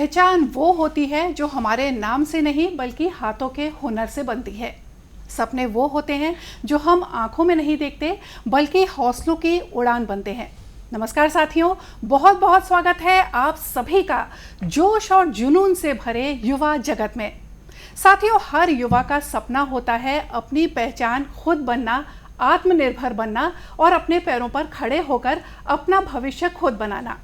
पहचान वो होती है जो हमारे नाम से नहीं बल्कि हाथों के हुनर से बनती है। सपने वो होते हैं जो हम आंखों में नहीं देखते बल्कि हौसलों की उड़ान बनते हैं। नमस्कार साथियों, बहुत बहुत स्वागत है आप सभी का जोश और जुनून से भरे युवा जगत में। साथियों, हर युवा का सपना होता है अपनी पहचान खुद बनना, आत्मनिर्भर बनना और अपने पैरों पर खड़े होकर अपना भविष्य खुद बनाना।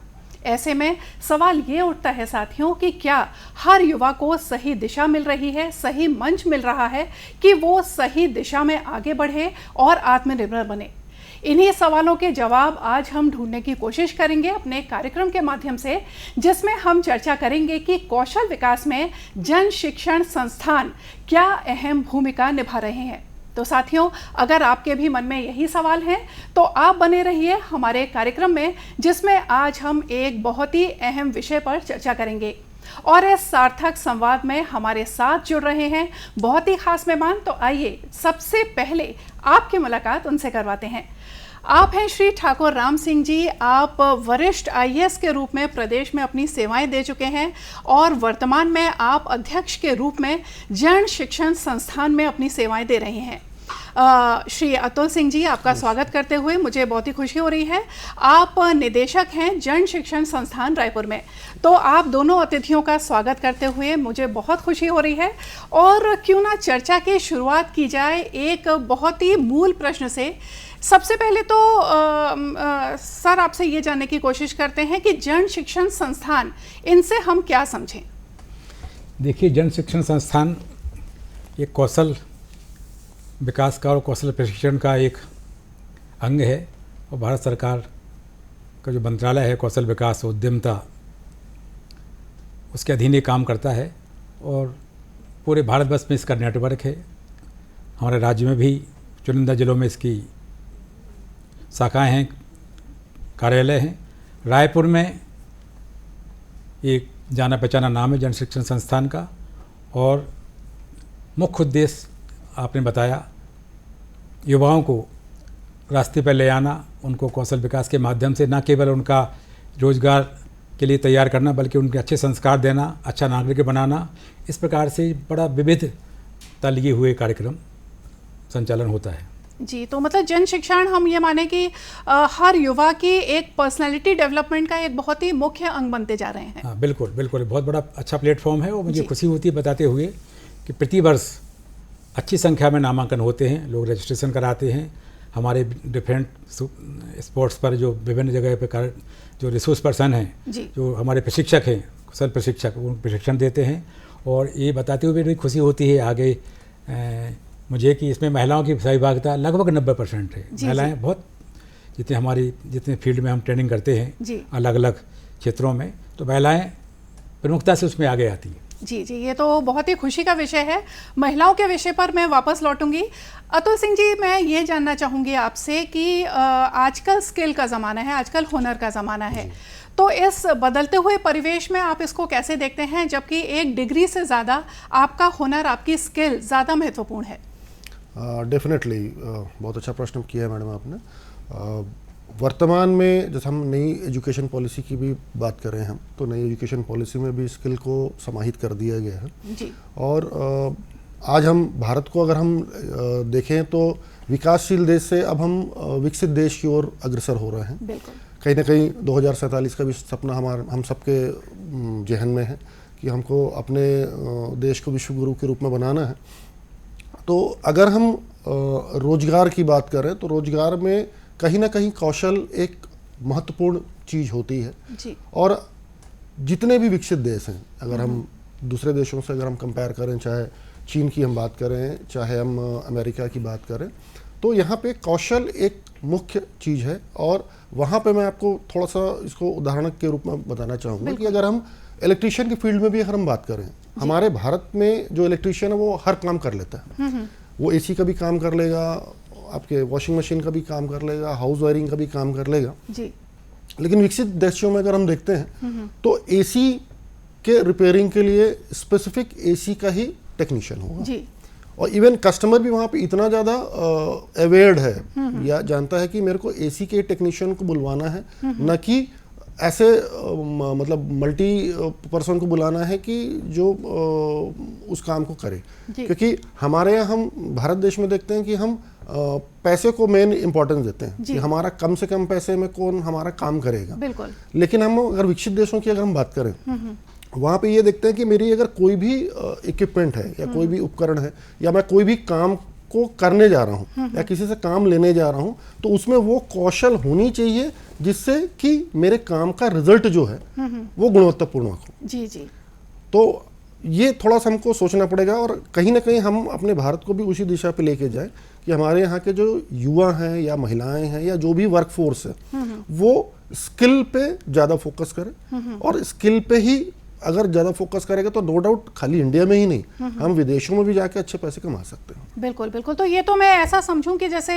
ऐसे में सवाल ये उठता है साथियों कि क्या हर युवा को सही दिशा मिल रही है, सही मंच मिल रहा है कि वो सही दिशा में आगे बढ़े और आत्मनिर्भर बने। इन्हीं सवालों के जवाब आज हम ढूंढने की कोशिश करेंगे अपने कार्यक्रम के माध्यम से, जिसमें हम चर्चा करेंगे कि कौशल विकास में जन शिक्षण संस्थान क्या अहम भूमिका निभा रहे हैं। तो साथियों, अगर आपके भी मन में यही सवाल हैं तो आप बने रहिए हमारे कार्यक्रम में, जिसमें आज हम एक बहुत ही अहम विषय पर चर्चा करेंगे। और इस सार्थक संवाद में हमारे साथ जुड़ रहे हैं बहुत ही खास मेहमान। तो आइए सबसे पहले आपकी मुलाकात उनसे करवाते हैं। आप हैं श्री ठाकुर राम सिंह जी। आप वरिष्ठ आईएएस के रूप में प्रदेश में अपनी सेवाएं दे चुके हैं और वर्तमान में आप अध्यक्ष के रूप में जन शिक्षण संस्थान में अपनी सेवाएं दे रहे हैं। श्री अतुल सिंह जी, आपका स्वागत करते हुए मुझे बहुत ही खुशी हो रही है। आप निदेशक हैं जन शिक्षण संस्थान रायपुर में। तो आप दोनों अतिथियों का स्वागत करते हुए मुझे बहुत खुशी हो रही है। और क्यों ना चर्चा की शुरुआत की जाए एक बहुत ही मूल प्रश्न से। सबसे पहले तो सर, आपसे ये जानने की कोशिश करते हैं कि जन शिक्षण संस्थान, इनसे हम क्या समझें? देखिए, जन शिक्षण संस्थान एक कौशल विकास का और कौशल प्रशिक्षण का एक अंग है और भारत सरकार का जो मंत्रालय है कौशल विकास और उद्यमिता, उसके अधीन ये काम करता है और पूरे भारतवर्ष में इसका नेटवर्क है। हमारे राज्य में भी चुनिंदा जिलों में इसकी शाखाएं हैं, कार्यालय हैं। रायपुर में एक जाना पहचाना नाम है जन शिक्षण संस्थान का और मुख्य उद्देश्य आपने बताया, युवाओं को रास्ते पर ले आना, उनको कौशल विकास के माध्यम से न केवल उनका रोजगार के लिए तैयार करना बल्कि उनके अच्छे संस्कार देना, अच्छा नागरिक बनाना। इस प्रकार से बड़ा विविधता लिए हुए कार्यक्रम संचालन होता है जी। तो मतलब जन शिक्षण हम ये माने कि हर युवा की एक पर्सनालिटी डेवलपमेंट का एक बहुत ही मुख्य अंग बनते जा रहे हैं। हाँ, बिल्कुल बिल्कुल, बहुत बड़ा अच्छा प्लेटफॉर्म है और मुझे खुशी होती है बताते हुए कि प्रति वर्ष अच्छी संख्या में नामांकन होते हैं, लोग रजिस्ट्रेशन कराते हैं। हमारे डिफरेंट स्पोर्ट्स पर जो विभिन्न जगह पर जो रिसोर्स पर्सन हैं, जो हमारे प्रशिक्षक हैं, कुशल प्रशिक्षक, वो प्रशिक्षण देते हैं। और ये बताते हुए भी खुशी होती है आगे मुझे कि इसमें महिलाओं की सहभागिता लगभग 90% है। महिलाएं बहुत, जितने फील्ड में हम ट्रेनिंग करते हैं अलग अलग क्षेत्रों में, तो महिलाएं प्रमुखता से उसमें आगे आती हैं। जी जी, ये तो बहुत ही खुशी का विषय है। महिलाओं के विषय पर मैं वापस लौटूंगी। अतुल सिंह जी, मैं ये जानना चाहूँगी आपसे कि आजकल स्किल का ज़माना है, आजकल हुनर का ज़माना है। तो इस बदलते हुए परिवेश में आप इसको कैसे देखते हैं, जबकि एक डिग्री से ज़्यादा आपका हुनर, आपकी स्किल ज़्यादा महत्वपूर्ण है? डेफिनेटली बहुत अच्छा प्रश्न किया है मैडम आपने। वर्तमान में जैसे हम नई एजुकेशन पॉलिसी की भी बात करें हम, तो नई एजुकेशन पॉलिसी में भी स्किल को समाहित कर दिया गया है जी। और आज हम भारत को अगर हम देखें तो विकासशील देश से अब हम विकसित देश की ओर अग्रसर हो रहे हैं। कहीं ना कहीं 2047 का भी सपना हम सबके जहन में है कि हमको अपने देश को विश्व गुरु के रूप में बनाना है। तो अगर हम रोजगार की बात करें तो रोजगार में कहीं ना कहीं कौशल एक महत्वपूर्ण चीज़ होती है जी। और जितने भी विकसित देश हैं, अगर हम दूसरे देशों से अगर हम कंपेयर करें, चाहे चीन की हम बात करें, चाहे हम अमेरिका की बात करें, तो यहाँ पे कौशल एक मुख्य चीज़ है। और वहाँ पे मैं आपको थोड़ा सा इसको उदाहरण के रूप में बताना चाहूँगा कि अगर हम इलेक्ट्रीशियन की फील्ड में भी अगर हम बात करें, हमारे भारत में जो इलेक्ट्रीशियन है वो हर काम कर लेता है। वो एसी का भी काम कर लेगा, आपके वॉशिंग मशीन का भी काम कर लेगा, हाउस वायरिंग का भी काम कर लेगा जी। लेकिन विकसित देशों में अगर हम देखते हैं तो एसी के रिपेयरिंग के लिए स्पेसिफिक एसी का ही टेक्नीशियन होगा जी। और इवन कस्टमर भी वहाँ पे इतना ज़्यादा अवेयर्ड है या जानता है कि मेरे को एसी के टेक्नीशियन को बुलवाना है, न कि ऐसे मतलब मल्टी पर्सन को बुलाना है कि जो उस काम को करे, क्योंकि हमारे यहाँ हम भारत देश में देखते हैं कि हम पैसे को मेन इंपॉर्टेंस देते हैं कि हमारा कम से कम पैसे में कौन हमारा काम करेगा। बिल्कुल। लेकिन हम अगर विकसित देशों की अगर हम बात करें, वहाँ पे ये देखते हैं कि मेरी अगर कोई भी इक्विपमेंट है या कोई भी उपकरण है या मैं कोई भी काम को करने जा रहा हूँ या किसी से काम लेने जा रहा हूँ, तो उसमें वो कौशल होनी चाहिए जिससे कि मेरे काम का रिजल्ट जो है वो गुणवत्तापूर्ण हो। जी जी। तो ये थोड़ा सा हमको सोचना पड़ेगा और कहीं ना कहीं हम अपने भारत को भी उसी दिशा पे लेके जाए कि हमारे यहाँ के जो युवा हैं या महिलाएं हैं या जो भी वर्कफोर्स है वो स्किल पे ज़्यादा फोकस करें, और स्किल पे ही अगर ज़्यादा फोकस करेगा तो नो डाउट खाली इंडिया में ही नहीं, हम विदेशों में भी जाके अच्छे पैसे कमा सकते हैं। बिल्कुल बिल्कुल। तो ये तो मैं ऐसा समझूं कि जैसे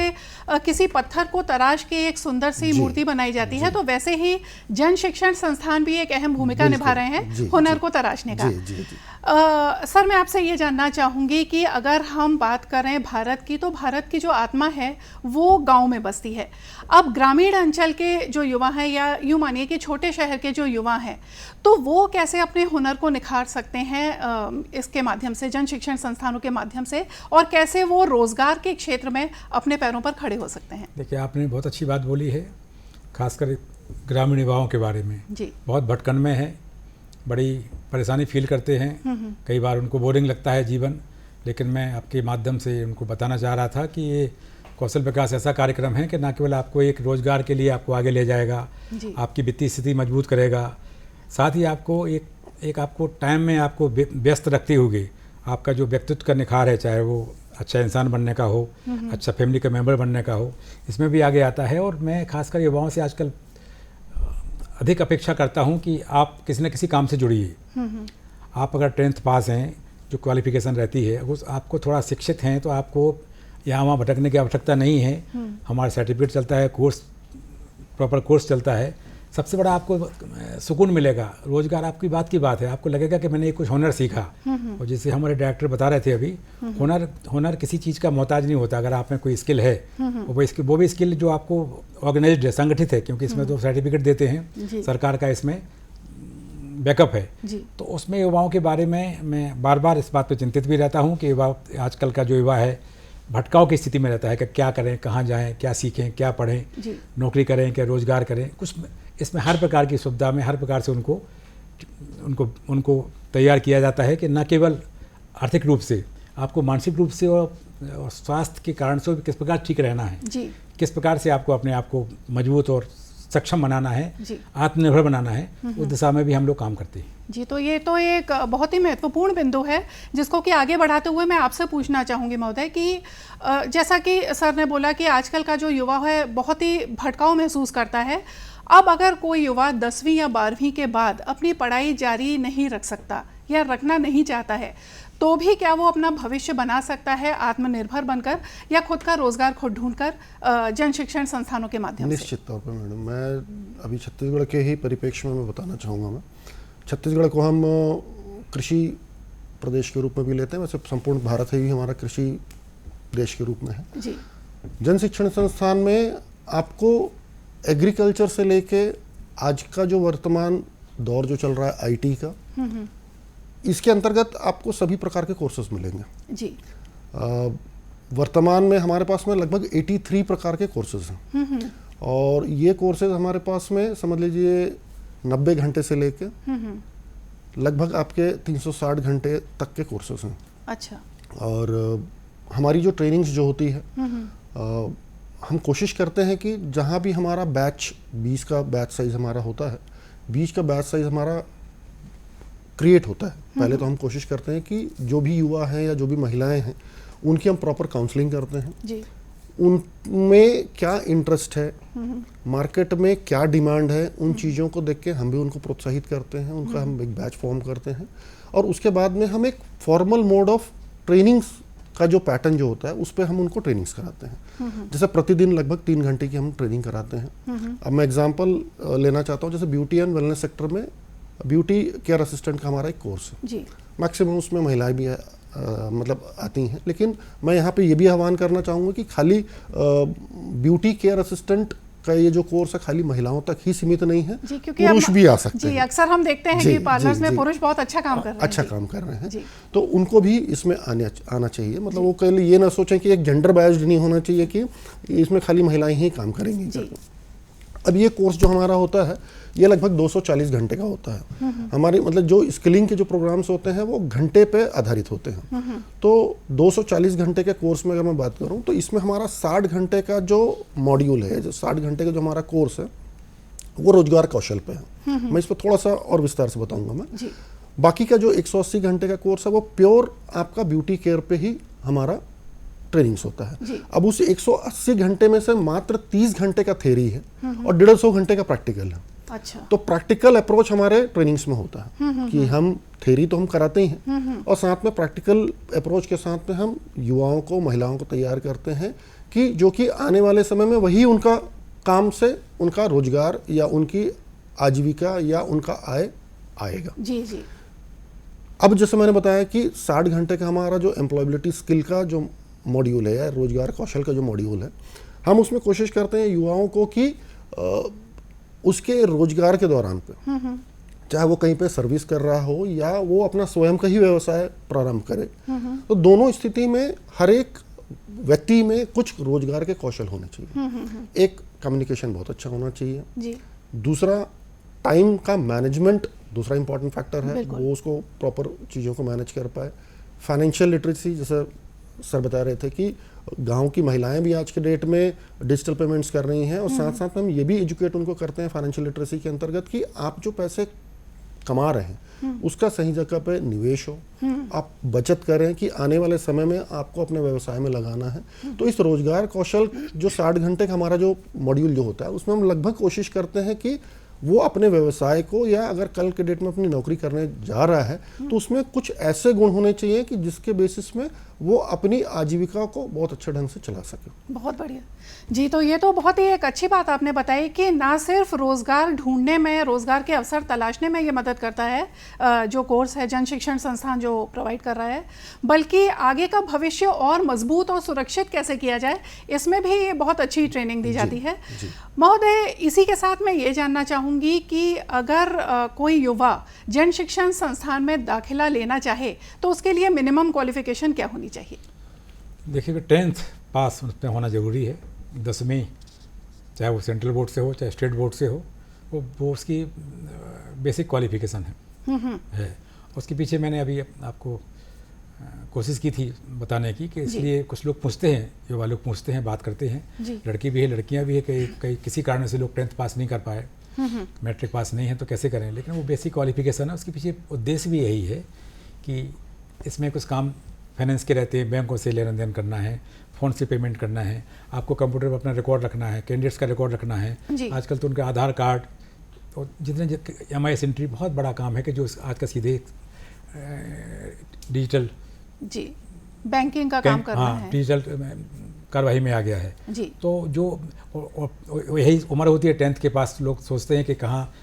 किसी पत्थर को तराश के एक सुंदर सी मूर्ति बनाई जाती है, तो वैसे ही जन शिक्षण संस्थान भी एक अहम भूमिका निभा रहे हैं हुनर को तराशने का। सर, मैं आपसे ये जानना चाहूँगी कि अगर हम बात करें भारत की, तो भारत की जो आत्मा है वो गाँव में बसती है। अब ग्रामीण अंचल के जो युवा हैं या यूँ मानिए कि छोटे शहर के जो युवा हैं, तो वो कैसे अपने हुनर को निखार सकते हैं इसके माध्यम से, जन शिक्षण संस्थानों के माध्यम से, और कैसे वो रोजगार के क्षेत्र में अपने पैरों पर खड़े हो सकते हैं? देखिए, आपने बहुत अच्छी बात बोली है, खासकर ग्रामीण युवाओं के बारे में। जी। बहुत भटकन में है, बड़ी परेशानी फील करते हैं, कई बार उनको बोरिंग लगता है जीवन। लेकिन मैं आपके माध्यम से उनको बताना चाह रहा था कि ये कौशल विकास ऐसा कार्यक्रम है कि न केवल आपको एक रोजगार के लिए आपको आगे ले जाएगा, आपकी वित्तीय स्थिति मजबूत करेगा, साथ ही आपको एक आपको टाइम में आपको व्यस्त रखती होगी। आपका जो व्यक्तित्व का निखार है, चाहे वो अच्छा इंसान बनने का हो, अच्छा फैमिली का मेंबर बनने का हो, इसमें भी आगे आता है। और मैं खासकर युवाओं से आजकल अधिक अपेक्षा करता हूं कि आप किसी न किसी काम से जुड़िए। आप अगर 10th पास हैं, जो क्वालिफिकेशन रहती है, उस आपको थोड़ा शिक्षित हैं, तो आपको यहाँ वहाँ भटकने की आवश्यकता नहीं है। हमारा सर्टिफिकेट चलता है, कोर्स प्रॉपर कोर्स चलता है, सबसे बड़ा आपको सुकून मिलेगा। रोजगार आपकी बात की बात है, आपको लगेगा कि मैंने कुछ हुनर सीखा। और जैसे हमारे डायरेक्टर बता रहे थे अभी, हुनर किसी चीज़ का मोहताज नहीं होता। अगर आप में कोई स्किल है, वो भी स्किल जो आपको ऑर्गेनाइज्ड है, संगठित है, क्योंकि इसमें तो सर्टिफिकेट देते हैं, सरकार का इसमें बैकअप है। तो उसमें युवाओं के बारे में मैं बार बार इस बात पर चिंतित भी रहता हूँ कि युवा, आजकल का जो युवा है, भटकाव की स्थिति में रहता है कि क्या करें, कहाँ जाएं, क्या सीखें, क्या पढ़ें, नौकरी करें, क्या रोजगार करें। कुछ इसमें हर प्रकार की सुविधा में हर प्रकार से उनको तैयार किया जाता है कि न केवल आर्थिक रूप से, आपको मानसिक रूप से और स्वास्थ्य के कारण से किस प्रकार ठीक रहना है, किस प्रकार से आपको अपने आप को मजबूत और सक्षम बनाना है, आत्मनिर्भर बनाना है, उस दिशा में भी हम लोग काम करते हैं। जी, तो ये तो एक बहुत ही महत्वपूर्ण बिंदु है जिसको कि आगे बढ़ाते हुए मैं आपसे पूछना चाहूँगी महोदय कि जैसा कि सर ने बोला कि आजकल का जो युवा है बहुत ही भटकाव महसूस करता है। अब अगर कोई युवा 10वीं या 12वीं के बाद अपनी पढ़ाई जारी नहीं रख सकता या रखना नहीं चाहता है, तो भी क्या वो अपना भविष्य बना सकता है आत्मनिर्भर बनकर, या खुद का रोजगार खुद ढूंढकर जन शिक्षण संस्थानों के माध्यम से? निश्चित तौर पर मैडम, मैं अभी छत्तीसगढ़ के ही परिप्रेक्ष्य में मैं बताना चाहूँगा। मैं छत्तीसगढ़ को हम कृषि प्रदेश के रूप में भी लेते हैं, वैसे संपूर्ण भारत ही हमारा कृषि देश के रूप में है। जी। जन शिक्षण संस्थान में आपको एग्रीकल्चर से लेके आज का जो वर्तमान दौर जो चल रहा है आईटी का, इसके अंतर्गत आपको सभी प्रकार के कोर्सेज मिलेंगे। जी। वर्तमान में हमारे पास में लगभग 83 प्रकार के कोर्सेज हैं, और ये कोर्सेज हमारे पास में समझ लीजिए 90 घंटे से लेके लगभग आपके 360 घंटे तक के कोर्सेज हैं। अच्छा। और हमारी जो ट्रेनिंग्स जो होती है, हम कोशिश करते हैं कि जहाँ भी हमारा बैच 20 का बैच साइज हमारा होता है, 20 का बैच साइज हमारा क्रिएट होता है। पहले तो हम कोशिश करते हैं कि जो भी युवा हैं या जो भी महिलाएं हैं, उनकी हम प्रॉपर काउंसलिंग करते हैं। जी। उनमें क्या इंटरेस्ट है, मार्केट में क्या डिमांड है, उन चीज़ों को देख के हम भी उनको प्रोत्साहित करते हैं, उनका हम एक बैच फॉर्म करते हैं, और उसके बाद में हम एक फॉर्मल मोड ऑफ ट्रेनिंग्स का जो पैटर्न जो होता है उस पर हम उनको ट्रेनिंग्स कराते हैं। जैसे प्रतिदिन लगभग 3 घंटे की हम ट्रेनिंग कराते हैं। अब मैं एग्जांपल लेना चाहता हूँ, जैसे ब्यूटी एंड वेलनेस सेक्टर में ब्यूटी केयर असिस्टेंट का हमारा एक कोर्स है। जी। मैक्सिमम उसमें महिलाएं भी मतलब आती हैं, लेकिन मैं यहाँ पे ये भी आह्वान करना चाहूँगा कि खाली ब्यूटी केयर असिस्टेंट का ये जो कोर्स है खाली महिलाओं तक ही सीमित नहीं है, जी, क्योंकि पुरुष भी आ सकते जी, हैं। अक्सर हम देखते हैं जी, कि पार्लर्स जी, में जी। पुरुष बहुत अच्छा काम कर रहे हैं। अच्छा जी। काम कर रहे हैं, जी। तो उनको भी इसमें आना चाहिए। मतलब वो कल ये ना सोचें कि एक जेंडर बायस्ड नहीं होना चाहिए कि इसमें खाली महिलाएं ही काम करेंगी जी। करके। अब ये कोर्स जो हमारा होता है ये लगभग 240 घंटे का होता है। हमारे मतलब जो स्किलिंग के जो प्रोग्राम्स होते हैं वो घंटे पे आधारित होते हैं। तो 240 घंटे के कोर्स में अगर मैं बात करूं तो इसमें हमारा 60 घंटे का जो मॉड्यूल है, जो 60 घंटे का जो हमारा कोर्स है वो रोजगार कौशल पे है। मैं इस पर थोड़ा सा और विस्तार से बताऊंगा मैं। जी। बाकी का जो 180 घंटे का कोर्स है वो प्योर आपका ब्यूटी केयर पे ही हमारा ट्रेनिंग्स होता है। जी। अब उस 180 घंटे में से मात्र 30 घंटे का थ्योरी है और 150 घंटे का प्रैक्टिकल है। अच्छा। तो प्रैक्टिकल अप्रोच हमारे ट्रेनिंग्स में होता है कि हम थ्योरी तो हम कराते ही हैं और साथ में प्रैक्टिकल अप्रोच के साथ में हम युवाओं को, महिलाओं को तैयार करते हैं कि जो कि आने वाले समय में वही उनका काम से उनका रोजगार या उनकी आजीविका या उनका आय आएगा। जी जी। अब जैसे मैंने बताया कि 60 घंटे का हमारा जो एम्प्लॉयबिलिटी स्किल का जो मॉड्यूल है या रोजगार कौशल का जो मॉड्यूल है, हम उसमें कोशिश करते हैं युवाओं को कि उसके रोजगार के दौरान पे चाहे वो कहीं पे सर्विस कर रहा हो या वो अपना स्वयं का ही व्यवसाय प्रारंभ करे, तो दोनों स्थिति में हर एक व्यक्ति में कुछ रोजगार के कौशल होने चाहिए। एक कम्युनिकेशन बहुत अच्छा होना चाहिए जी। दूसरा टाइम का मैनेजमेंट दूसरा इंपॉर्टेंट फैक्टर है, बिल्कुल। वो उसको प्रॉपर चीज़ों को मैनेज कर पाए। फाइनेंशियल लिटरेसी, जैसे सर बता रहे थे कि गांव की महिलाएं भी आज के डेट में डिजिटल पेमेंट्स कर रही हैं और साथ साथ हम ये भी एजुकेट उनको करते हैं फाइनेंशियल लिटरेसी के अंतर्गत कि आप जो पैसे कमा रहे हैं उसका सही जगह पे निवेश हो, आप बचत करें कि आने वाले समय में आपको अपने व्यवसाय में लगाना है। तो इस रोजगार कौशल जो 60 घंटे का हमारा जो मॉड्यूल जो होता है उसमें हम लगभग कोशिश करते हैं कि वो अपने व्यवसाय को या अगर कल के डेट में अपनी नौकरी करने जा रहा है तो उसमें कुछ ऐसे गुण होने चाहिए कि जिसके बेसिस में वो अपनी आजीविका को बहुत अच्छे ढंग से चला सके। बहुत बढ़िया जी। तो ये तो बहुत ही एक अच्छी बात आपने बताई कि ना सिर्फ रोज़गार ढूंढने में, रोज़गार के अवसर तलाशने में ये मदद करता है जो कोर्स है जन शिक्षण संस्थान जो प्रोवाइड कर रहा है, बल्कि आगे का भविष्य और मजबूत और सुरक्षित कैसे किया जाए इसमें भी ये बहुत अच्छी ट्रेनिंग दी जाती है। महोदय, इसी के साथ मैं ये जानना चाहूँगी कि अगर कोई युवा जन शिक्षण संस्थान में दाखिला लेना चाहे तो उसके लिए मिनिमम क्वालिफिकेशन क्या होनी चाहिए? देखिए, 10th पास उसमें होना ज़रूरी है। 10वीं चाहे वो सेंट्रल बोर्ड से हो चाहे स्टेट बोर्ड से हो, वो उसकी बेसिक क्वालिफिकेशन है। उसके पीछे मैंने अभी आपको कोशिश की थी बताने की कि इसलिए कुछ लोग पूछते हैं, युवा लोग पूछते हैं, बात करते हैं, लड़की भी है लड़कियां भी है, कई किसी कारण से लोग 10th पास नहीं कर पाए, मैट्रिक पास नहीं है तो कैसे करें। लेकिन वो बेसिक क्वालिफिकेशन है, उसके पीछे उद्देश्य भी यही है कि इसमें कुछ काम फाइनेंस के रहते हैं, बैंकों से लेन देन करना है, फ़ोन से पेमेंट करना है, आपको कंप्यूटर पर अपना रिकॉर्ड रखना है, कैंडिडेट्स का रिकॉर्ड रखना है। आजकल तो उनका आधार कार्ड और जितने MIS एंट्री बहुत बड़ा काम है कि जो आज का सीधे डिजिटल जी बैंकिंग का काम करना है, डिजिटल कार्रवाई में आ गया है जी। तो जो यही उम्र होती है 10th के पास, लोग सोचते हैं कि कहाँ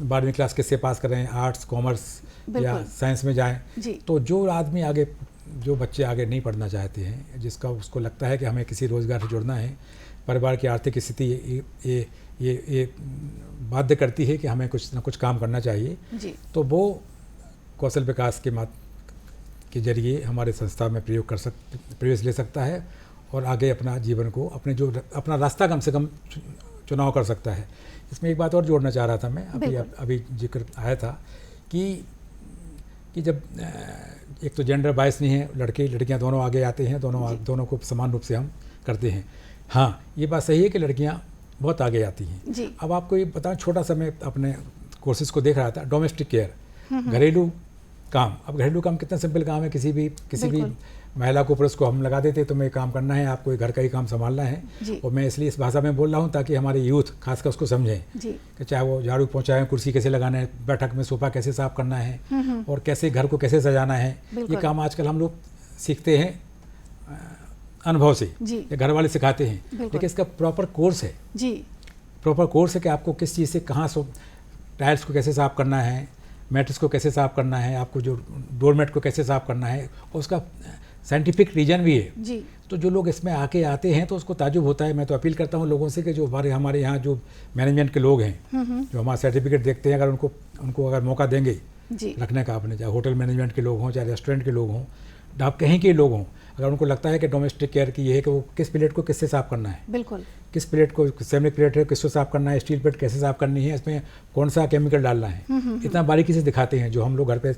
12वीं क्लास किससे पास करें, आर्ट्स कॉमर्स या साइंस में जाएं। तो जो आदमी आगे, जो बच्चे आगे नहीं पढ़ना चाहते हैं, जिसका उसको लगता है कि हमें किसी रोज़गार से जुड़ना है, परिवार की आर्थिक स्थिति ये बाध्य करती है कि हमें कुछ ना कुछ काम करना चाहिए जी। तो वो कौशल विकास के जरिए हमारे संस्था में प्रवेश ले सकता है और आगे अपना जीवन को अपना रास्ता कम से कम चुनाव कर सकता है। इसमें एक बात और जोड़ना चाह रहा था मैं, अभी जिक्र आया था कि जब एक तो जेंडर बायस नहीं है, लड़के लड़कियां दोनों आगे आते हैं, दोनों को समान रूप से हम करते हैं। हाँ, ये बात सही है कि लड़कियां बहुत आगे आती हैं। अब आपको ये बताऊं, छोटा सा मैं अपने कोर्सेज को देख रहा था, डोमेस्टिक केयर, घरेलू काम। अब घरेलू काम कितना सिंपल काम है, किसी भी महिला को, पुरुष को हम लगा देते तो मैं काम करना है, आपको घर का ही काम संभालना है। और मैं इसलिए इस भाषा में बोल रहा हूँ ताकि हमारे यूथ खासकर उसको समझें कि चाहे वो झाड़ू पहुँचाएं, कुर्सी कैसे लगाना है, बैठक में सोफा कैसे साफ करना है और कैसे घर को कैसे सजाना है। ये काम आजकल हम लोग सीखते हैं अनुभव से, या घर वाले सिखाते हैं, लेकिन इसका प्रॉपर कोर्स है जी। प्रॉपर कोर्स है कि आपको किस चीज़ से कहाँ टाइल्स को कैसे साफ करना है, मैट्रेस को कैसे साफ करना है, आपको जो डोरमेट को कैसे साफ करना है, उसका साइंटिफिक रीजन भी है। जी तो जो लोग इसमें आते हैं तो उसको ताजुब होता है। मैं तो अपील करता हूँ लोगों से कि जो हमारे यहाँ जो मैनेजमेंट के लोग हैं, जो हमारा सर्टिफिकेट देखते हैं, अगर उनको अगर मौका देंगे जी रखने का, अपने चाहे होटल मैनेजमेंट के लोग हों, चाहे रेस्टोरेंट के लोग हों, आप कहीं के लोग हों, अगर उनको लगता है कि डोमेस्टिक केयर की ये है कि वो किस प्लेट को किससे साफ़ करना है, बिल्कुल किस प्लेट को, सेरेमिक प्लेट है किसको साफ़ करना है, स्टील प्लेट कैसे साफ़ करनी है, इसमें कौन सा केमिकल डालना है, इतना बारीकी से दिखाते हैं जो हम लोग घर पे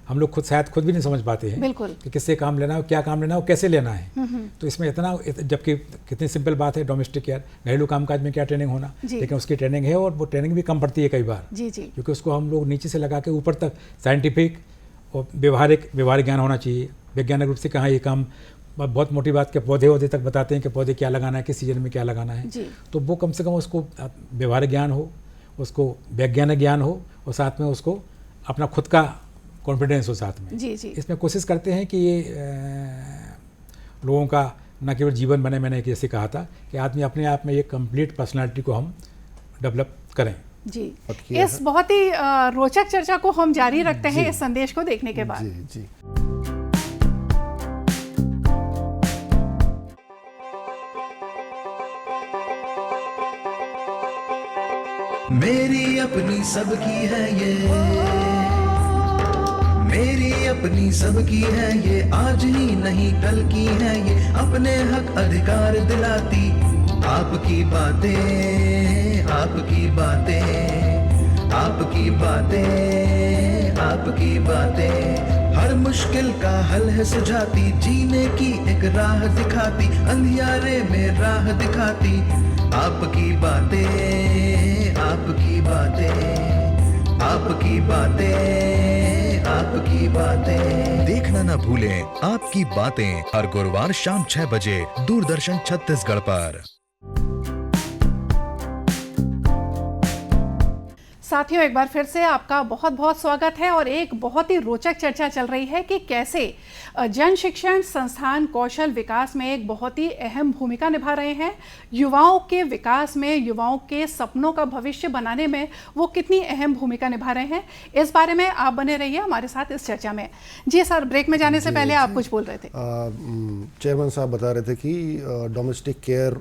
हम लोग शायद खुद भी नहीं समझ पाते हैं बिल्कुल कि किससे काम लेना है, क्या काम लेना है, कैसे लेना है। तो इसमें जबकि कितनी सिंपल बात है डोमेस्टिक केयर, घरेलू कामकाज में क्या ट्रेनिंग होना, लेकिन उसकी ट्रेनिंग है और वो ट्रेनिंग भी कम पड़ती है कई बार, जी जी क्योंकि उसको हम लोग नीचे से लगा के ऊपर तक साइंटिफिक और व्यवहारिक ज्ञान होना चाहिए। वैज्ञानिक रूप से कहाँ ये काम, बहुत मोटी बात के पौधे तक बताते हैं कि पौधे क्या लगाना है, किस सीजन में क्या लगाना है, तो वो कम से कम उसको व्यवहारिक ज्ञान हो, उसको वैज्ञानिक ज्ञान हो, और साथ में उसको अपना खुद का कॉन्फिडेंस हो साथ में। जी जी इसमें कोशिश करते हैं कि ये लोगों का न केवल जीवन बने, मैंने जैसे कहा था कि आदमी अपने आप में एक कंप्लीट पर्सनालिटी को हम डेवलप करें। जी इस बहुत ही रोचक चर्चा को हम जारी रखते हैं इस संदेश को देखने के बाद। जी जी मेरी अपनी सबकी है ये, मेरी अपनी सबकी है ये, आज ही नहीं कल की है ये, अपने हक अधिकार दिलाती आपकी बातें, आपकी बातें, आपकी बातें, आपकी बातें, हर मुश्किल का हल है सुझाती, जीने की एक राह दिखाती, अंधियारे में राह दिखाती आपकी बातें, आपकी बातें, आपकी बातें, आपकी बातें। देखना ना भूलें आपकी बातें हर गुरुवार शाम 6 बजे दूरदर्शन छत्तीसगढ़ पर। साथियों एक बार फिर से आपका बहुत बहुत स्वागत है और एक बहुत ही रोचक चर्चा चल रही है कि कैसे जन शिक्षण संस्थान कौशल विकास में एक बहुत ही अहम भूमिका निभा रहे हैं। युवाओं के विकास में, युवाओं के सपनों का भविष्य बनाने में वो कितनी अहम भूमिका निभा रहे हैं, इस बारे में आप बने रहिए हमारे साथ इस चर्चा में। जी सर, ब्रेक में जाने से पहले आप कुछ बोल रहे थे। चेयरमैन साहब बता रहे थे कि डोमेस्टिक केयर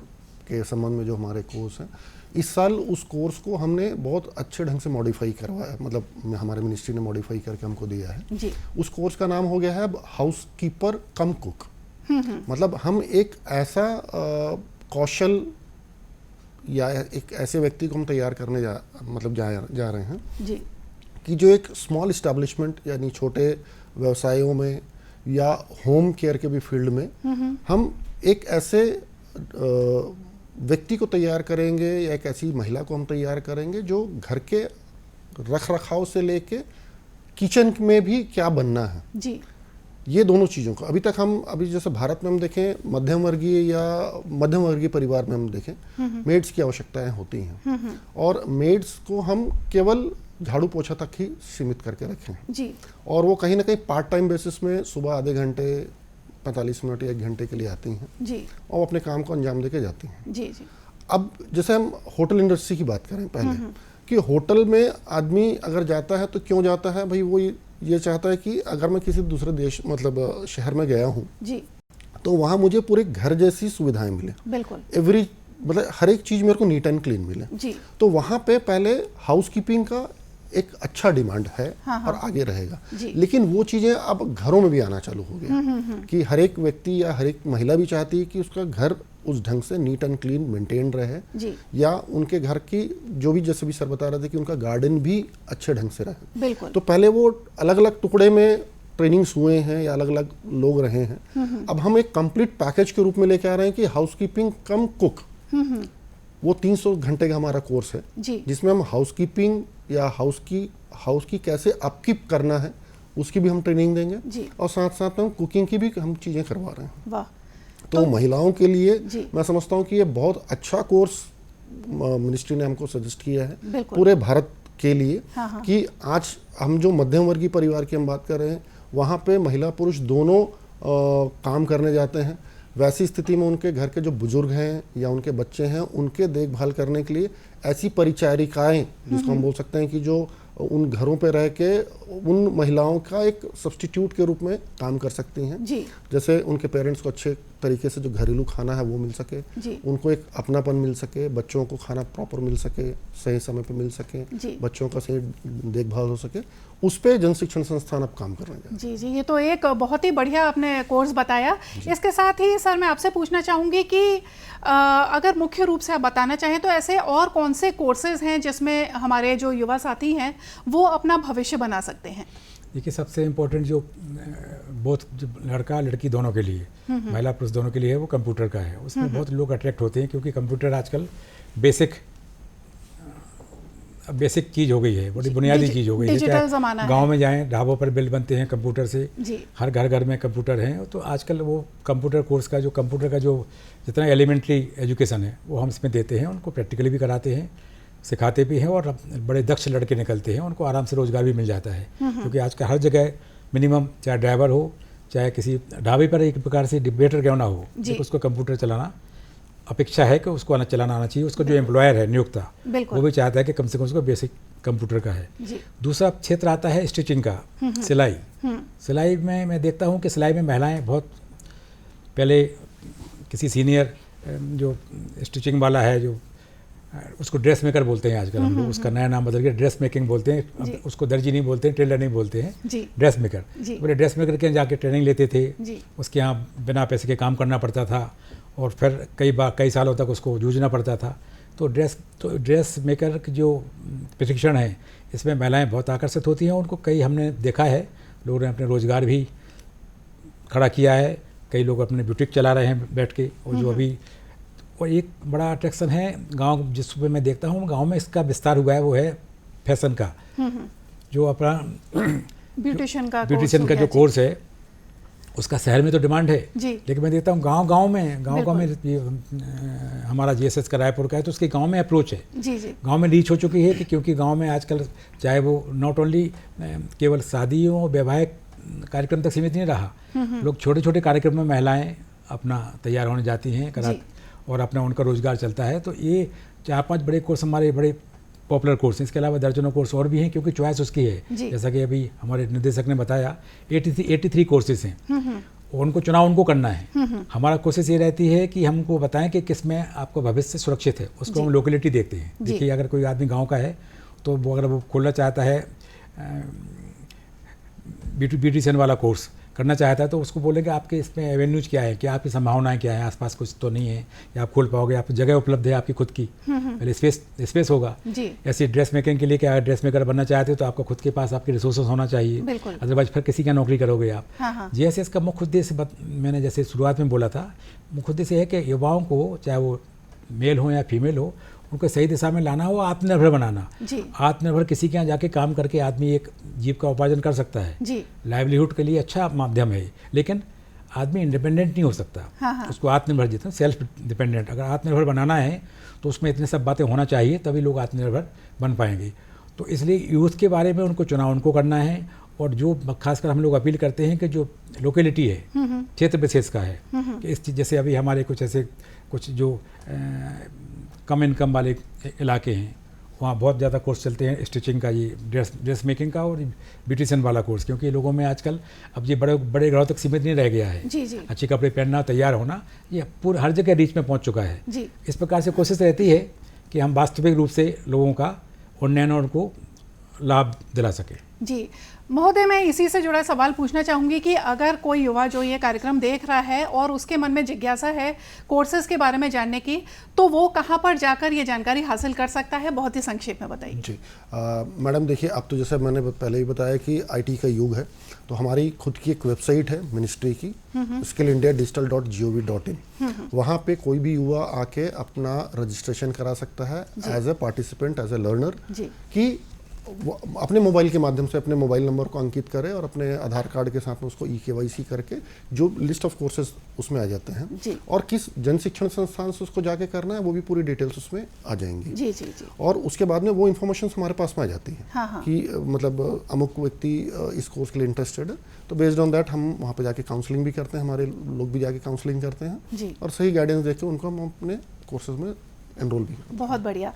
के संबंध में जो हमारे कोर्स हैं, इस साल उस कोर्स को हमने बहुत अच्छे ढंग से मॉडिफाई करवाया, मतलब हमारे मिनिस्ट्री ने मॉडिफाई करके हमको दिया है जी। उस कोर्स का नाम हो गया है अब हाउस कीपर कम कुक। मतलब हम एक ऐसा कौशल या एक ऐसे व्यक्ति को हम तैयार करने जा रहे हैं जी। कि जो एक स्मॉल इस्टेब्लिशमेंट यानी छोटे व्यवसायों में या होम केयर के भी फील्ड में हम एक ऐसे व्यक्ति को तैयार करेंगे या एक ऐसी महिला को हम तैयार करेंगे जो घर के रख रखाव से लेके किचन में भी क्या बनना है जी। ये दोनों चीज़ों को अभी जैसे भारत में हम देखें मध्यम वर्गीय परिवार में हम देखें मेड्स की आवश्यकताएं होती हैं और मेड्स को हम केवल झाड़ू पोछा तक ही सीमित करके रखें जी। और वो कहीं ना कहीं पार्ट टाइम बेसिस में सुबह आधे घंटे 45 मिनट या 1 घंटे के लिए आती हैं जी। और अपने काम को अंजाम देके जाती हैं जी जी। अब जैसे हम होटल इंडस्ट्री की बात करें पहले कि होटल में आदमी अगर जाता है तो क्यों जाता है भाई, वो ये चाहता है कि अगर मैं किसी दूसरे देश मतलब शहर में गया हूँ जी, तो वहाँ मुझे पूरे घर जैसी सुविधाएं मिले, बिल्कुल मतलब हर एक चीज़ मेरे को नीट एंड क्लीन मिले जी। तो वहाँ पे पहले हाउस कीपिंग का एक अच्छा डिमांड है हाँ। और आगे रहेगा जी। लेकिन वो चीज़ें अब घरों में भी आना चालू हो गया कि हर एक व्यक्ति या हर एक महिला भी चाहती है कि उसका घर उस ढंग से नीट एंड क्लीन मेंटेन रहे जी। या उनके घर की जो भी जैसे भी सर बता रहे थे कि उनका गार्डन भी अच्छे ढंग से रहे। बिल्कुल। तो पहले वो अलग अलग टुकड़े में ट्रेनिंग्स हुए हैं या अलग अलग लोग रहे हैं, अब हम एक कंप्लीट पैकेज के रूप में लेके आ रहे हैं कि हाउस कीपिंग कम कुक, वो 300 घंटे का हमारा कोर्स है जिसमें हम हाउस कीपिंग या हाउस की कैसे अपकीप करना है उसकी भी हम ट्रेनिंग देंगे जी। और साथ साथ में हम कुकिंग की भी हम चीज़ें करवा रहे हैं। वाह। तो महिलाओं के लिए जी। मैं समझता हूँ कि ये बहुत अच्छा कोर्स मिनिस्ट्री ने हमको सजेस्ट किया है पूरे भारत के लिए। हाँ। कि आज हम जो मध्यम वर्गीय परिवार की हम बात कर रहे हैं वहाँ पे महिला पुरुष दोनों काम करने जाते हैं, वैसी स्थिति में उनके घर के जो बुजुर्ग हैं या उनके बच्चे हैं उनके देखभाल करने के लिए ऐसी परिचारिकाएं जिसको हम बोल सकते हैं कि जो उन घरों पे रह के उन महिलाओं का एक सब्स्टिट्यूट के रूप में काम कर सकती हैं। जी जैसे उनके पेरेंट्स को अच्छे तरीके से जो घरेलू खाना है वो मिल सके, जी उनको एक अपनापन मिल सके, बच्चों को खाना प्रॉपर मिल सके, सही समय पे मिल सके, जी बच्चों का सही देखभाल हो सके, उस पे जन शिक्षण संस्थान अब काम कर रहे हैं। जी जी, ये तो एक बहुत ही बढ़िया आपने कोर्स बताया। इसके साथ ही सर मैं आपसे पूछना चाहूँगी कि अगर मुख्य रूप से आप बताना चाहें तो ऐसे और कौन से कोर्सेज हैं जिसमें हमारे जो युवा साथी हैं वो अपना भविष्य बना सकते हैं? देखिए, सबसे इम्पोर्टेंट जो बोथ जो लड़का लड़की दोनों के लिए, महिला पुरुष दोनों के लिए है, वो कंप्यूटर का है। उसमें बहुत लोग अट्रैक्ट होते हैं क्योंकि कंप्यूटर आजकल बेसिक चीज़ हो गई है, बड़ी बुनियादी चीज़ हो गई है। डिजिटल ज़माना है। गांव में जाएं, ढाबों पर बिल बनते हैं कंप्यूटर से, जी हर घर में कंप्यूटर हैं। तो आजकल वो कंप्यूटर कोर्स का कंप्यूटर का जो जितना एलिमेंट्री एजुकेशन है वो हम इसमें देते हैं, उनको प्रैक्टिकली भी कराते हैं, सिखाते भी हैं, और बड़े दक्ष लड़के निकलते हैं, उनको आराम से रोज़गार भी मिल जाता है। क्योंकि आजकल हर जगह मिनिमम चाहे ड्राइवर हो, चाहे किसी ढाबे पर एक प्रकार से वेटर क्यों ना हो, लेकिन उसको कंप्यूटर चलाना अपेक्षा है कि उसको चलाना आना चाहिए। उसको जो एम्प्लॉयर है नियोक्ता, वो भी चाहता है कि कम से कम उसको बेसिक कंप्यूटर का है। दूसरा क्षेत्र आता है स्टिचिंग का, सिलाई। सिलाई में मैं देखता हूँ कि सिलाई में महिलाएं बहुत पहले किसी सीनियर जो स्टिचिंग वाला है, जो उसको ड्रेस मेकर बोलते हैं आजकल हम लोग, उसका नया नाम बदल गया, ड्रेस मेकिंग बोलते हैं। अब उसको दर्जी नहीं बोलते हैं, टेलर नहीं बोलते हैं, ड्रेस मेकर। बोले ड्रेस मेकर के यहाँ जाके ट्रेनिंग लेते थे, उसके यहाँ बिना पैसे के काम करना पड़ता था, और फिर कई सालों तक उसको जूझना पड़ता था। तो ड्रेस मेकर की जो प्रशिक्षण है, इसमें महिलाएं बहुत आकर्षित होती हैं। उनको कई हमने देखा है, लोगों ने अपने रोज़गार भी खड़ा किया है, कई लोग अपने बुटीक चला रहे हैं बैठ के। और जो अभी और एक बड़ा अट्रैक्शन है गांव, जिसमें मैं देखता हूँ गांव में इसका विस्तार हुआ है, वो है फैशन का। जो अपना ब्यूटिशियन का जो कोर्स है, उसका शहर में तो डिमांड है, लेकिन मैं देखता हूँ गांव में हमारा जीएसएस का रायपुर का है, तो उसके गांव में अप्रोच है, गांव में रीच हो चुकी है। कि क्योंकि गांव में आजकल चाहे वो नॉट ओनली केवल शादियों और वैवाहिक कार्यक्रम तक सीमित नहीं रहा, लोग छोटे छोटे कार्यक्रम में महिलाएं अपना तैयार होने जाती हैं और अपना उनका रोजगार चलता है। तो ये 4-5 बड़े कोर्स हमारे बड़े पॉपुलर कोर्स हैं। इसके अलावा दर्जनों कोर्स और भी हैं, क्योंकि चॉइस उसकी है। जैसा कि अभी हमारे निदेशक ने बताया, 83 कोर्सेज हैं, उनको चुनाव उनको करना है। हमारा कोशिश ये रहती है कि हमको बताएं कि किस में आपका भविष्य सुरक्षित है, उसको हम लोकेलिटी देखते हैं। देखिए, अगर कोई आदमी गाँव का है तो वो अगर वो खोलना चाहता है ब्यूटिशियन वाला कोर्स करना चाहता है, तो उसको बोलेंगे आपके इसमें एवेन्यूज क्या है, क्या आपकी संभावनाएं क्या है, आसपास कुछ तो नहीं है, या आप खोल पाओगे, आपकी जगह उपलब्ध है आपकी खुद की, पहले स्पेस होगा। ऐसे ड्रेस मेकिंग के लिए क्या, ड्रेस मेकर बनना चाहते हो तो आपका खुद के पास आपके रिसोर्सेज होना चाहिए, अदरवाइज फिर किसी का नौकरी करोगे आप। जीएसएस का मुख्य उद्देश्य मैंने जैसे शुरुआत में बोला था, मुख्य उद्देश्य है कि युवाओं को, चाहे वो मेल हो या फीमेल हो, उनको सही दिशा में लाना हो, आत्मनिर्भर बनाना। आत्मनिर्भर किसी के यहाँ जाके काम करके आदमी एक जीविका उपार्जन कर सकता है, लाइवलीहुड के लिए अच्छा माध्यम है, लेकिन आदमी इंडिपेंडेंट नहीं हो सकता। उसको आत्मनिर्भर, जितना सेल्फ डिपेंडेंट, अगर आत्मनिर्भर बनाना है तो उसमें इतने सब बातें होना चाहिए, तभी लोग आत्मनिर्भर बन पाएंगे। तो इसलिए यूथ के बारे में उनको चुनाव उनको करना है। और जो खासकर हम लोग अपील करते हैं कि जो लोकेलिटी है, क्षेत्र विशेष का है, कि इस जैसे अभी हमारे कुछ जो कम इनकम वाले इलाके हैं, वहाँ बहुत ज़्यादा कोर्स चलते हैं स्टिचिंग का, ये ड्रेस मेकिंग का और ब्यूटिशियन वाला कोर्स। क्योंकि लोगों में आजकल अब ये बड़े घरों तक सीमित नहीं रह गया है। अच्छे कपड़े पहनना, तैयार होना, ये पूरा हर जगह रीच में पहुँच चुका है। इस प्रकार से कोशिश रहती है कि हम वास्तविक रूप से लोगों का उन्नयन और उनको लाभ दिला सकें। जी महोदय, मैं इसी से जुड़ा सवाल पूछना चाहूँगी कि अगर कोई युवा जो ये कार्यक्रम देख रहा है और उसके मन में जिज्ञासा है कोर्सेज के बारे में जानने की, तो वो कहाँ पर जाकर ये जानकारी हासिल कर सकता है? बहुत ही संक्षेप में बताइए। जी मैडम, देखिए, अब तो जैसे मैंने पहले ही बताया कि आईटी का युग है, तो हमारी खुद की एक वेबसाइट है मिनिस्ट्री की, skillindiadigital.gov.in। वहाँ पे कोई भी युवा आके अपना रजिस्ट्रेशन करा सकता है as a participant, as a learner, कि अपने मोबाइल के माध्यम से अपने मोबाइल नंबर को अंकित करें और अपने आधार कार्ड के साथ में उसको EKYC करके जो लिस्ट ऑफ कोर्सेज उसमें आ जाते हैं, और किस जन शिक्षण संस्थान से उसको जाके करना है वो भी पूरी डिटेल्स उसमें आ जाएंगी। और उसके बाद में वो इन्फॉर्मेशन हमारे पास में आ जाती है कि मतलब अमुक व्यक्ति इस कोर्स के लिए इंटरेस्टेड है, तो बेस्ड ऑन दैट हम वहाँ पे जाके काउंसलिंग भी करते हैं, हमारे लोग भी जाके काउंसलिंग करते हैं और सही गाइडेंस देकर उनको हम अपने कोर्सेज में एनरोल भी करते हैं। बहुत बढ़िया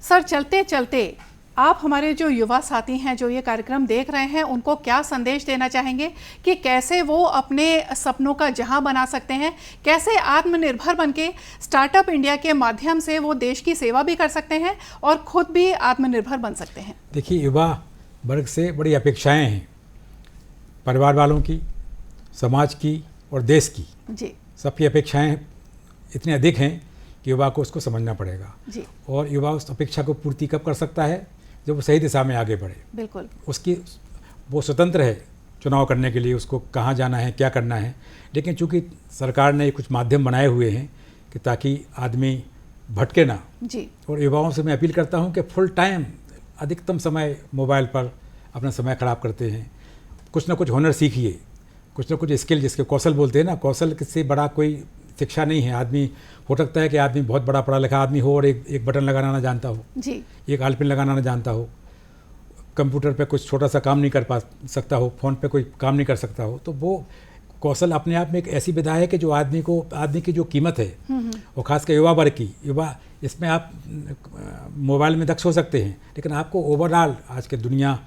सर। चलते चलते आप हमारे जो युवा साथी हैं जो ये कार्यक्रम देख रहे हैं उनको क्या संदेश देना चाहेंगे कि कैसे वो अपने सपनों का जहां बना सकते हैं, कैसे आत्मनिर्भर बनके स्टार्टअप इंडिया के माध्यम से वो देश की सेवा भी कर सकते हैं और खुद भी आत्मनिर्भर बन सकते हैं? देखिए, युवा वर्ग से बड़ी अपेक्षाएं हैं, परिवार वालों की, समाज की और देश की। जी सबकी अपेक्षाएं इतनी अधिक हैं कि युवा को उसको समझना पड़ेगा। जी और युवा उस अपेक्षा को पूर्ति कब कर सकता है? जब वो सही दिशा में आगे बढ़े। बिल्कुल। उसकी वो स्वतंत्र है चुनाव करने के लिए, उसको कहाँ जाना है, क्या करना है। लेकिन चूंकि सरकार ने कुछ माध्यम बनाए हुए हैं कि ताकि आदमी भटके ना। जी। और युवाओं से मैं अपील करता हूँ कि फुल टाइम अधिकतम समय मोबाइल पर अपना समय खराब करते हैं, कुछ ना कुछ हुनर सीखिए, कुछ ना कुछ स्किल, जिसके कौशल बोलते हैं ना, कौशल से बड़ा कोई शिक्षा नहीं है। आदमी हो सकता है कि आदमी बहुत बड़ा पढ़ा लिखा आदमी हो और एक बटन लगाना ना जानता हो, जी। एक आलपिन लगाना ना जानता हो, कंप्यूटर पे कुछ छोटा सा काम नहीं कर पा सकता हो, फ़ोन पे कोई काम नहीं कर सकता हो, तो वो कौशल अपने आप में एक ऐसी विधा है कि जो आदमी की जो कीमत है, और ख़ासकर युवा वर्ग की, युवा इसमें आप मोबाइल में दक्ष हो सकते हैं, लेकिन आपको ओवरऑल आज के दुनिया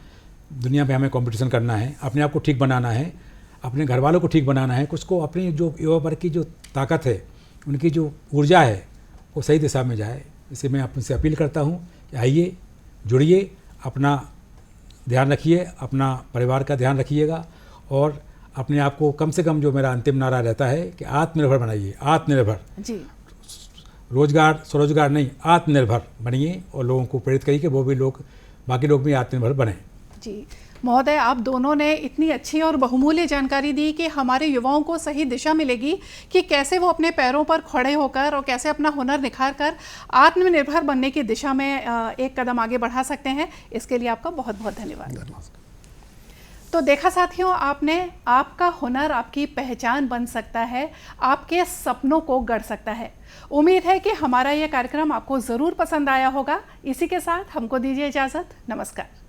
में हमें कंपटीशन करना है, अपने आप को ठीक बनाना है, अपने घर वालों को ठीक बनाना है, कुछ को अपनी जो युवा वर्ग की जो ताकत है, उनकी जो ऊर्जा है, वो सही दिशा में जाए। इसे मैं आपसे अपील करता हूँ कि आइए, जुड़िए, अपना ध्यान रखिए, अपना परिवार का ध्यान रखिएगा, और अपने आप को कम से कम, जो मेरा अंतिम नारा रहता है कि आत्मनिर्भर बनाइए। आत्मनिर्भर जी। रोजगार स्वरोजगार नहीं, आत्मनिर्भर बनिए और लोगों को प्रेरित करिए कि वो भी बाकी लोग भी आत्मनिर्भर बने। जी महोदय, आप दोनों ने इतनी अच्छी और बहुमूल्य जानकारी दी कि हमारे युवाओं को सही दिशा मिलेगी कि कैसे वो अपने पैरों पर खड़े होकर और कैसे अपना हुनर निखार कर आत्मनिर्भर बनने की दिशा में एक कदम आगे बढ़ा सकते हैं। इसके लिए आपका बहुत बहुत धन्यवाद। तो देखा साथियों, आपका हुनर आपकी पहचान बन सकता है, आपके सपनों को गढ़ सकता है। उम्मीद है कि हमारा यह कार्यक्रम आपको ज़रूर पसंद आया होगा। इसी के साथ हमको दीजिए इजाज़त। नमस्कार।